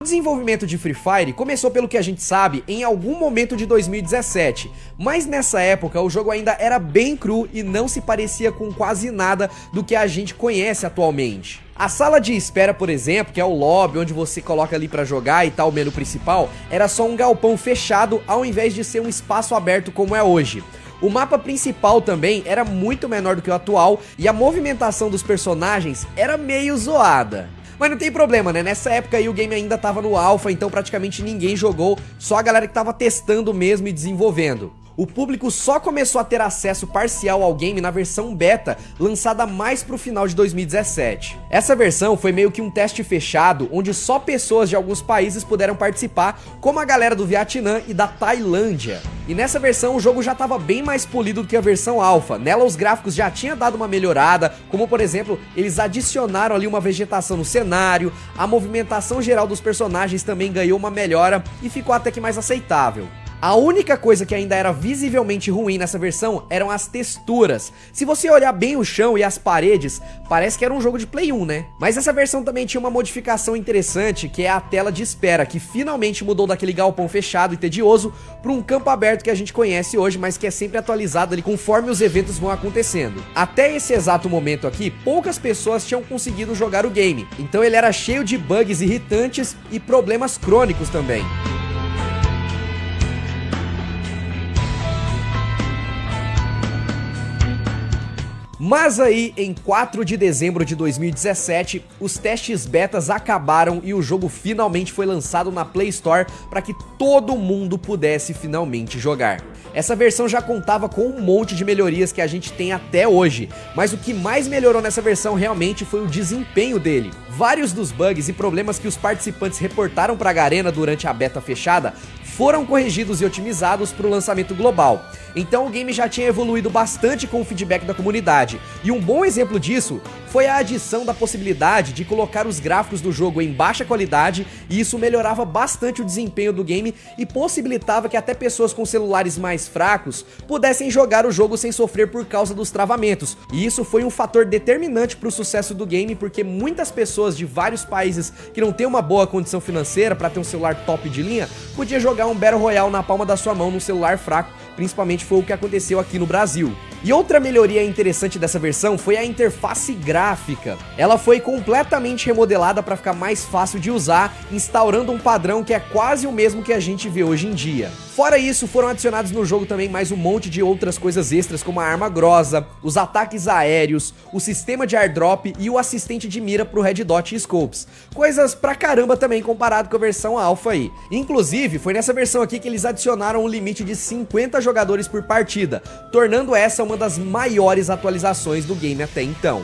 O desenvolvimento de Free Fire começou, pelo que a gente sabe, em algum momento de 2017, mas nessa época o jogo ainda era bem cru e não se parecia com quase nada do que a gente conhece atualmente. A sala de espera, por exemplo, que é o lobby onde você coloca ali pra jogar e tal, o menu principal, era só um galpão fechado ao invés de ser um espaço aberto como é hoje. O mapa principal também era muito menor do que o atual e a movimentação dos personagens era meio zoada. Mas não tem problema, né? Nessa época aí o game ainda tava no alpha, então praticamente ninguém jogou, só a galera que tava testando mesmo e desenvolvendo. O público só começou a ter acesso parcial ao game na versão beta, lançada mais pro final de 2017. Essa versão foi meio que um teste fechado, onde só pessoas de alguns países puderam participar, como a galera do Vietnã e da Tailândia. E nessa versão o jogo já estava bem mais polido do que a versão alpha. Nela os gráficos já tinham dado uma melhorada, como por exemplo, eles adicionaram ali uma vegetação no cenário, a movimentação geral dos personagens também ganhou uma melhora e ficou até que mais aceitável. A única coisa que ainda era visivelmente ruim nessa versão eram as texturas. Se você olhar bem o chão e as paredes, parece que era um jogo de Play 1, né? Mas essa versão também tinha uma modificação interessante, que é a tela de espera, que finalmente mudou daquele galpão fechado e tedioso para um campo aberto que a gente conhece hoje, mas que é sempre atualizado ali conforme os eventos vão acontecendo. Até esse exato momento aqui, poucas pessoas tinham conseguido jogar o game, então ele era cheio de bugs irritantes e problemas crônicos também. Mas aí, em 4 de dezembro de 2017, os testes betas acabaram e o jogo finalmente foi lançado na Play Store para que todo mundo pudesse finalmente jogar. Essa versão já contava com um monte de melhorias que a gente tem até hoje, mas o que mais melhorou nessa versão realmente foi o desempenho dele. Vários dos bugs e problemas que os participantes reportaram para a Garena durante a beta fechada foram corrigidos e otimizados para o lançamento global. Então o game já tinha evoluído bastante com o feedback da comunidade, e um bom exemplo disso foi a adição da possibilidade de colocar os gráficos do jogo em baixa qualidade, e isso melhorava bastante o desempenho do game e possibilitava que até pessoas com celulares mais fracos pudessem jogar o jogo sem sofrer por causa dos travamentos, e isso foi um fator determinante para o sucesso do game, porque muitas pessoas de vários países que não têm uma boa condição financeira para ter um celular top de linha, podiam jogar um Battle Royale na palma da sua mão num celular fraco, principalmente foi o que aconteceu aqui no Brasil. E outra melhoria interessante dessa versão foi a interface gráfica. Ela foi completamente remodelada para ficar mais fácil de usar, instaurando um padrão que é quase o mesmo que a gente vê hoje em dia. Fora isso, foram adicionados no jogo também mais um monte de outras coisas extras, como a arma grossa, os ataques aéreos, o sistema de airdrop e o assistente de mira pro Red Dot e Scopes. Coisas pra caramba também comparado com a versão alpha aí. Inclusive, foi nessa versão aqui que eles adicionaram um limite de 50 jogadores por partida, tornando essa uma das maiores atualizações do game até então.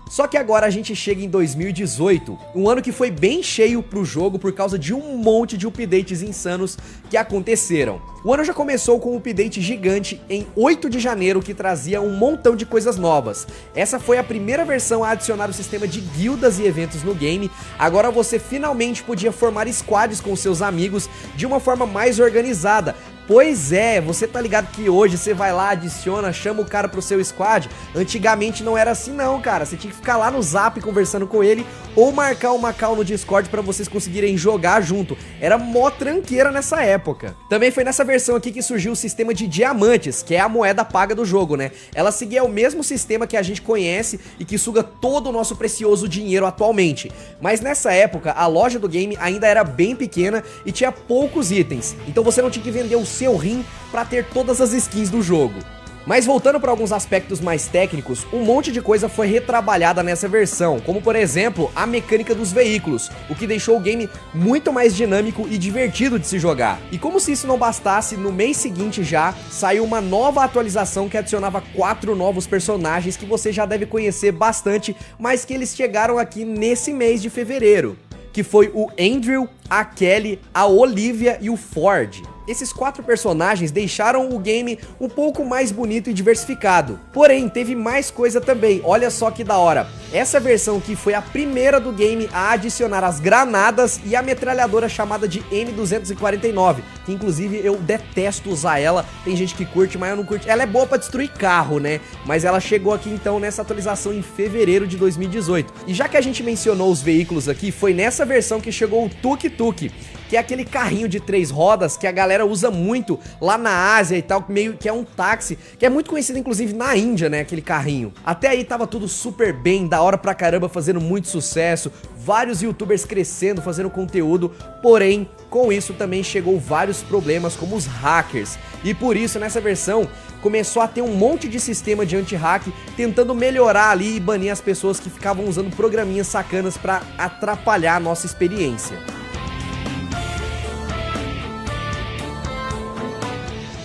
Só que agora a gente chega em 2018, um ano que foi bem cheio pro jogo por causa de um monte de updates insanos que aconteceram. O ano já começou com um update gigante em 8 de janeiro que trazia um montão de coisas novas. Essa foi a primeira versão a adicionar o sistema de guildas e eventos no game. Agora você finalmente podia formar squads com seus amigos de uma forma mais organizada. Pois é, você tá ligado que hoje você vai lá, adiciona, chama o cara pro seu squad? Antigamente não era assim não, cara. Você tinha que ficar lá no Zap conversando com ele ou marcar uma call no Discord pra vocês conseguirem jogar junto. Era mó tranqueira nessa época. Também foi nessa versão aqui que surgiu o sistema de diamantes, que é a moeda paga do jogo, né? Ela seguia o mesmo sistema que a gente conhece e que suga todo o nosso precioso dinheiro atualmente. Mas nessa época, a loja do game ainda era bem pequena e tinha poucos itens. Então você não tinha que vender o seu rim para ter todas as skins do jogo. Mas voltando para alguns aspectos mais técnicos, um monte de coisa foi retrabalhada nessa versão, como por exemplo, a mecânica dos veículos, o que deixou o game muito mais dinâmico e divertido de se jogar. E como se isso não bastasse, no mês seguinte já saiu uma nova atualização que adicionava 4 novos personagens que você já deve conhecer bastante, mas que eles chegaram aqui nesse mês de fevereiro, que foi o Andrew, a Kelly, a Olivia e o Ford. Esses 4 personagens deixaram o game um pouco mais bonito e diversificado. Porém, teve mais coisa também, olha só que da hora. Essa versão aqui foi a primeira do game a adicionar as granadas e a metralhadora chamada de M249, que inclusive eu detesto usar ela, tem gente que curte, mas eu não curto. Ela é boa pra destruir carro, né? Mas ela chegou aqui então nessa atualização em fevereiro de 2018. E já que a gente mencionou os veículos aqui, foi nessa versão que chegou o Tuk Tuk, que é aquele carrinho de 3 rodas que a galera usa muito lá na Ásia e tal, meio que é um táxi, que é muito conhecido inclusive na Índia, né, aquele carrinho. Até aí tava tudo super bem, da hora pra caramba, fazendo muito sucesso, vários youtubers crescendo, fazendo conteúdo, porém, com isso também chegou vários problemas como os hackers. E por isso, nessa versão, começou a ter um monte de sistema de anti-hack tentando melhorar ali e banir as pessoas que ficavam usando programinhas sacanas pra atrapalhar a nossa experiência.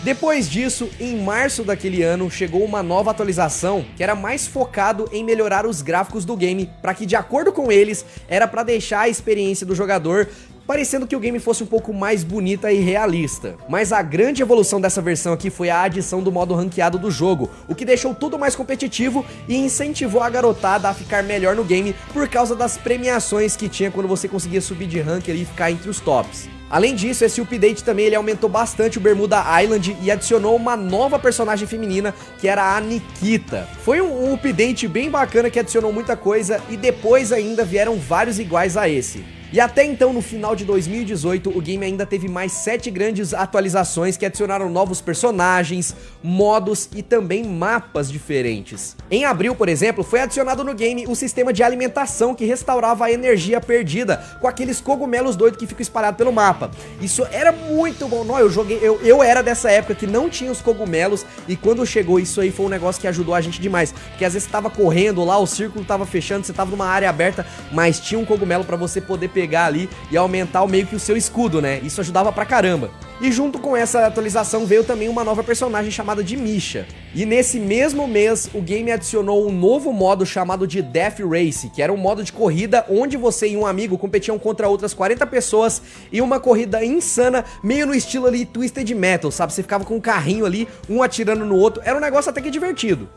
Depois disso, em março daquele ano, chegou uma nova atualização que era mais focado em melhorar os gráficos do game, para que, de acordo com eles, era para deixar a experiência do jogador parecendo que o game fosse um pouco mais bonita e realista. Mas a grande evolução dessa versão aqui foi a adição do modo ranqueado do jogo, o que deixou tudo mais competitivo e incentivou a garotada a ficar melhor no game por causa das premiações que tinha quando você conseguia subir de rank ali e ficar entre os tops. Além disso, esse update também ele aumentou bastante o Bermuda Island e adicionou uma nova personagem feminina, que era a Nikita. Foi um update bem bacana que adicionou muita coisa e depois ainda vieram vários iguais a esse. E até então, no final de 2018, o game ainda teve mais 7 grandes atualizações que adicionaram novos personagens, modos e também mapas diferentes. Em abril, por exemplo, foi adicionado no game o sistema de alimentação que restaurava a energia perdida com aqueles cogumelos doidos que ficam espalhados pelo mapa. Isso era muito bom. Não, eu era dessa época que não tinha os cogumelos e quando chegou isso aí foi um negócio que ajudou a gente demais. Porque às vezes você tava correndo lá, o círculo tava fechando, você tava numa área aberta, mas tinha um cogumelo pra você poder pegar ali e aumentar meio que o seu escudo, né? Isso ajudava pra caramba. E junto com essa atualização veio também uma nova personagem chamada de Misha. E nesse mesmo mês, o game adicionou um novo modo chamado de Death Race, que era um modo de corrida onde você e um amigo competiam contra outras 40 pessoas em uma corrida insana, meio no estilo ali Twisted Metal, sabe? Você ficava com um carrinho ali, um atirando no outro, era um negócio até que divertido.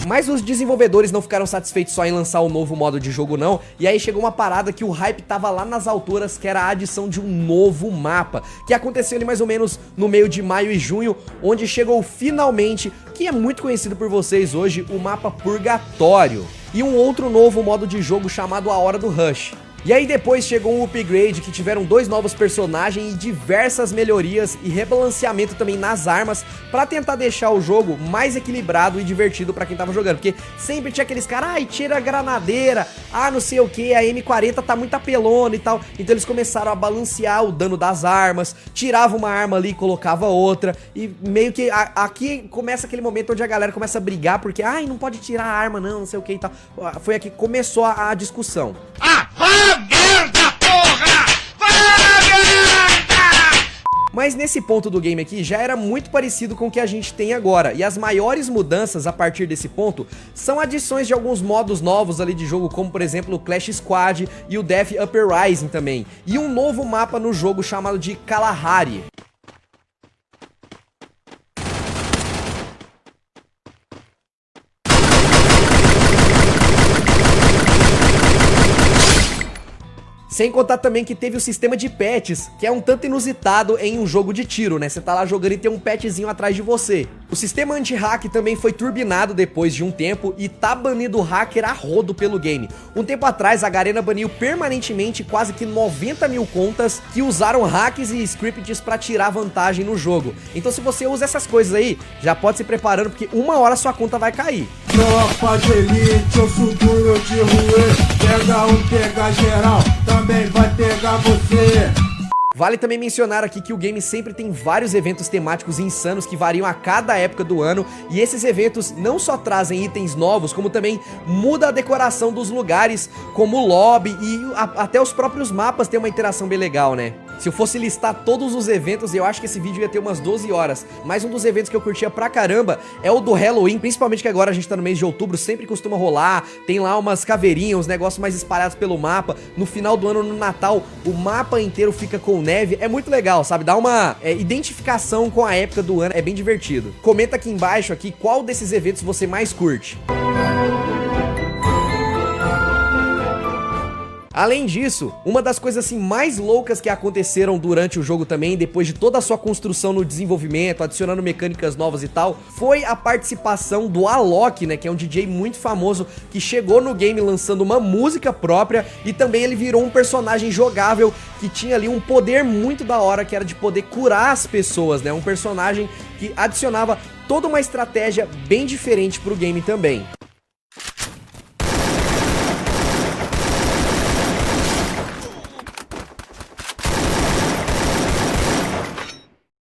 Mas os desenvolvedores não ficaram satisfeitos só em lançar o novo modo de jogo não, e aí chegou uma parada que o hype tava lá nas alturas, que era a adição de um novo mapa, que aconteceu ali mais ou menos no meio de maio e junho, onde chegou finalmente, que é muito conhecido por vocês hoje, o mapa Purgatório, e um outro novo modo de jogo chamado A Hora do Rush. E aí depois chegou um upgrade que tiveram 2 novos personagens e diversas melhorias e rebalanceamento também nas armas pra tentar deixar o jogo mais equilibrado e divertido pra quem tava jogando, porque sempre tinha aqueles caras, ai, tira a granadeira, ah, não sei o que, a M40 tá muito apelona e tal, então eles começaram a balancear o dano das armas, tirava uma arma ali e colocava outra, e meio que aqui começa aquele momento onde a galera começa a brigar, porque, ai, não pode tirar a arma não sei o que e tal, foi aqui que começou a discussão. Merda, porra! Merda! Mas nesse ponto do game aqui já era muito parecido com o que a gente tem agora, e as maiores mudanças a partir desse ponto são adições de alguns modos novos ali de jogo, como por exemplo o Clash Squad e o Death Uprising também, e um novo mapa no jogo chamado de Kalahari. Sem contar também que teve o sistema de pets, que é um tanto inusitado em um jogo de tiro, né? Você tá lá jogando e tem um petzinho atrás de você. O sistema anti-hack também foi turbinado depois de um tempo e tá banindo o hacker a rodo pelo game. Um tempo atrás, a Garena baniu permanentemente quase que 90 mil contas que usaram hacks e scripts pra tirar vantagem no jogo. Então se você usa essas coisas aí, já pode se preparando porque uma hora sua conta vai cair. Tropa de elite, eu sou duro de ruê. Pega um, pega geral, também vai pegar você. Vale também mencionar aqui que o game sempre tem vários eventos temáticos insanos que variam a cada época do ano, e esses eventos não só trazem itens novos, como também muda a decoração dos lugares, como o lobby e até os próprios mapas tem uma interação bem legal, né? Se eu fosse listar todos os eventos, eu acho que esse vídeo ia ter umas 12 horas. Mas um dos eventos que eu curtia pra caramba é o do Halloween, principalmente que agora a gente tá no mês de outubro, sempre costuma rolar, tem lá umas caveirinhas, uns negócios mais espalhados pelo mapa. No final do ano, no Natal, o mapa inteiro fica com neve, é muito legal, sabe? Dá uma identificação com a época do ano, é bem divertido. Comenta aqui embaixo qual desses eventos você mais curte. Além disso, uma das coisas assim mais loucas que aconteceram durante o jogo também, depois de toda a sua construção no desenvolvimento, adicionando mecânicas novas e tal, foi a participação do Alok, né, que é um DJ muito famoso, que chegou no game lançando uma música própria e também ele virou um personagem jogável que tinha ali um poder muito da hora, que era de poder curar as pessoas, né, um personagem que adicionava toda uma estratégia bem diferente pro game também.